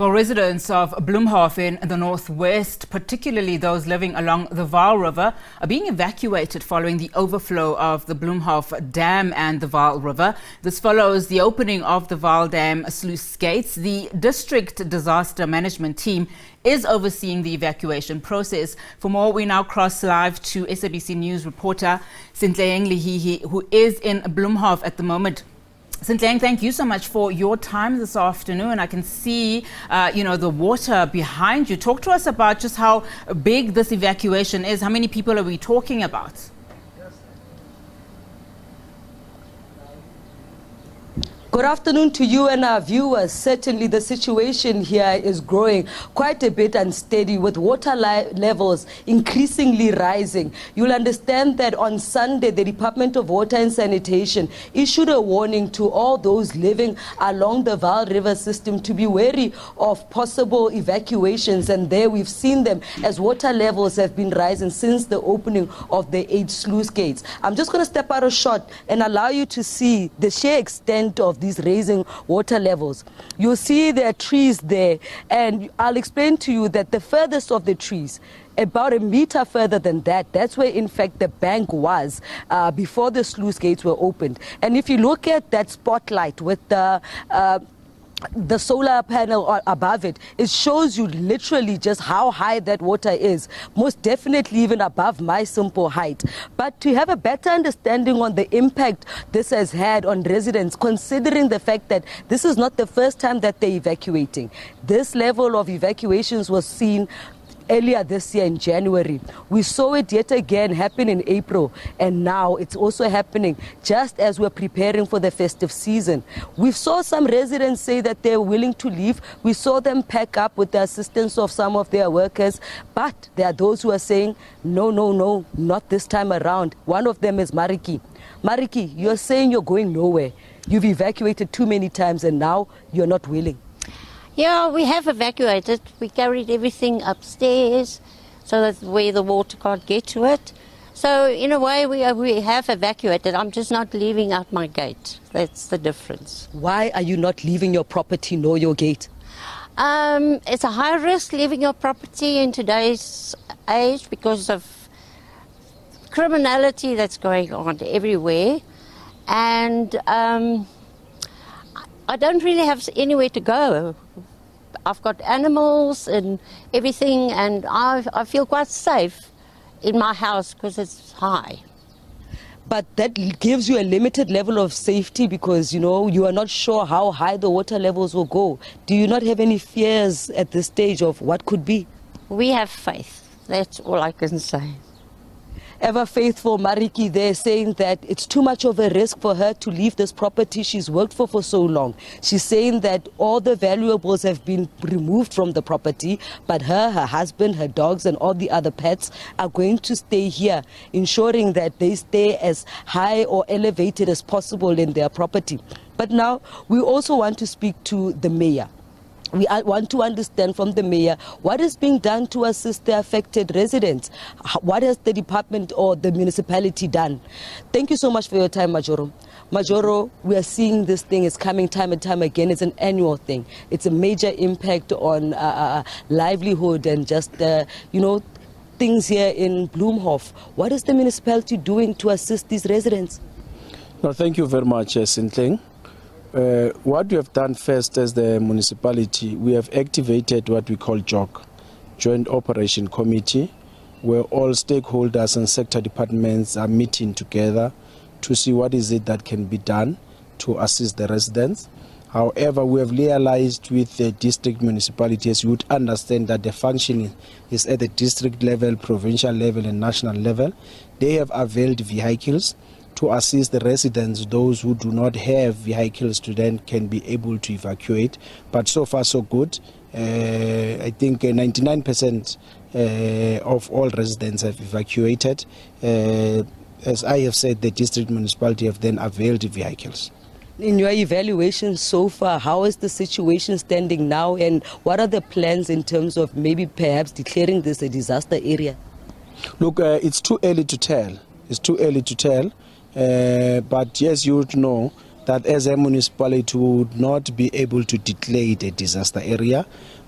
Well, residents of Bloemhof in the northwest, particularly those living along the Vaal River, are being evacuated following the overflow of the Bloemhof Dam and the Vaal River. This follows the opening of the Vaal Dam sluice gates. The district disaster management team is overseeing the evacuation process. For more, we now cross live to SABC News reporter Sentleeng Lehihi, who is in Bloemhof at the moment. Sentleeng, thank you so much for your time this afternoon. I can see, the water behind you. Talk to us about just how big this evacuation is. How many people are we talking about? Good afternoon to you and our viewers. Certainly the situation here is growing quite a bit unsteady, with water levels increasingly rising. You'll understand that on Sunday, the Department of Water and Sanitation issued a warning to all those living along the Vaal River system to be wary of possible evacuations. And there we've seen them as water levels have been rising since the opening of the 8 sluice gates. I'm just going to step out of shot and allow you to see the sheer extent of these raising water levels. You'll see there are trees there, and I'll explain to you that the furthest of the trees, about a meter further than that, that's where in fact the bank was before the sluice gates were opened. And if you look at that spotlight with the solar panel above it, it shows you literally just how high that water is, most definitely even above my simple height. But to have a better understanding on the impact this has had on residents, considering the fact that this is not the first time that they're evacuating. This level of evacuations was seen earlier this year in January. We saw it yet again happen in April, and now it's also happening just as we're preparing for the festive season. We saw some residents say that they're willing to leave. We saw them pack up with the assistance of some of their workers, but there are those who are saying, no, not this time around. One of them is Mariki. Mariki, you're saying you're going nowhere. You've evacuated too many times and now you're not willing. Yeah, we have evacuated. We carried everything upstairs so that where the water can't get to it. So in a way we have evacuated. I'm just not leaving out my gate. That's the difference. Why are you not leaving your property nor your gate? It's a high risk leaving your property in today's age because of criminality that's going on everywhere. And I don't really have anywhere to go. I've got animals and everything, and I feel quite safe in my house because it's high. But that gives you a limited level of safety because, you are not sure how high the water levels will go. Do you not have any fears at this stage of what could be? We have faith. That's all I can say. Ever faithful Mariki there, saying that it's too much of a risk for her to leave this property she's worked for so long. She's saying that all the valuables have been removed from the property, but her husband, her dogs and all the other pets are going to stay here, ensuring that they stay as high or elevated as possible in their property. But now we also want to speak to the mayor. We want to understand from the mayor what is being done to assist the affected residents. What has the department or the municipality done? Thank you so much for your time, Majoro. Majoro, we are seeing this thing is coming time and time again. It's an annual thing. It's a major impact on livelihood and just, things here in Bloemhof. What is the municipality doing to assist these residents? No, thank you very much, Sentleeng. What we have done first as the municipality, we have activated what we call JOC, Joint Operation Committee, where all stakeholders and sector departments are meeting together to see what is it that can be done to assist the residents. However, we have realized with the district municipalities, you would understand that the functioning is at the district level, provincial level and national level. They have availed vehicles to assist the residents. Those who do not have vehicles to then can be able to evacuate. But so far so good. I think 99% of all residents have evacuated. As I have said, the district municipality have then availed vehicles. In your evaluation so far, how is the situation standing now, and what are the plans in terms of maybe perhaps declaring this a disaster area? Look, it's too early to tell. It's too early to tell. But yes, you would know that as a municipality would not be able to declare the disaster area.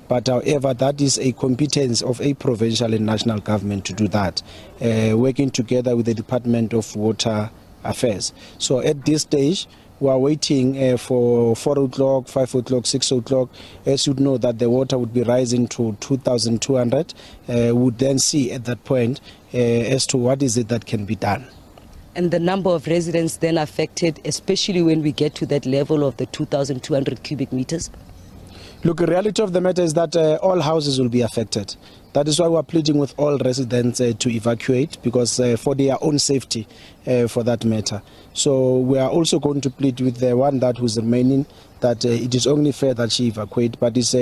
But however, that is a competence of a provincial and national government to do that, working together with the Department of Water Affairs. So at this stage, we are waiting for 4 o'clock, 5 o'clock, 6 o'clock. As you know that the water would be rising to 2,200. We would then see at that point as to what is it that can be done. And the number of residents then affected, especially when we get to that level of the 2,200 cubic meters? Look, the reality of the matter is that all houses will be affected. That is why we are pleading with all residents to evacuate, because for their own safety, for that matter. So we are also going to plead with the one that who's remaining that it is only fair that she evacuate, but it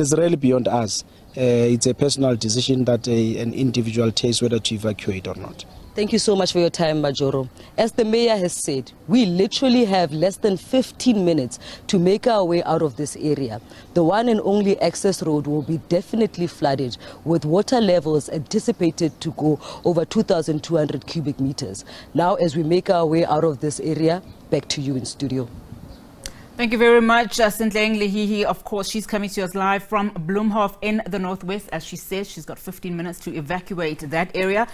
is really beyond us. It's a personal decision that an individual takes whether to evacuate or not. Thank you so much for your time, Majoro. As the mayor has said, we literally have less than 15 minutes to make our way out of this area. The one and only access road will be definitely flooded, with water levels anticipated to go over 2,200 cubic meters. Now, as we make our way out of this area, back to you in studio. Thank you very much, Sentleeng Lehihi. Of course, she's coming to us live from Bloemhof in the northwest. As she says, she's got 15 minutes to evacuate that area.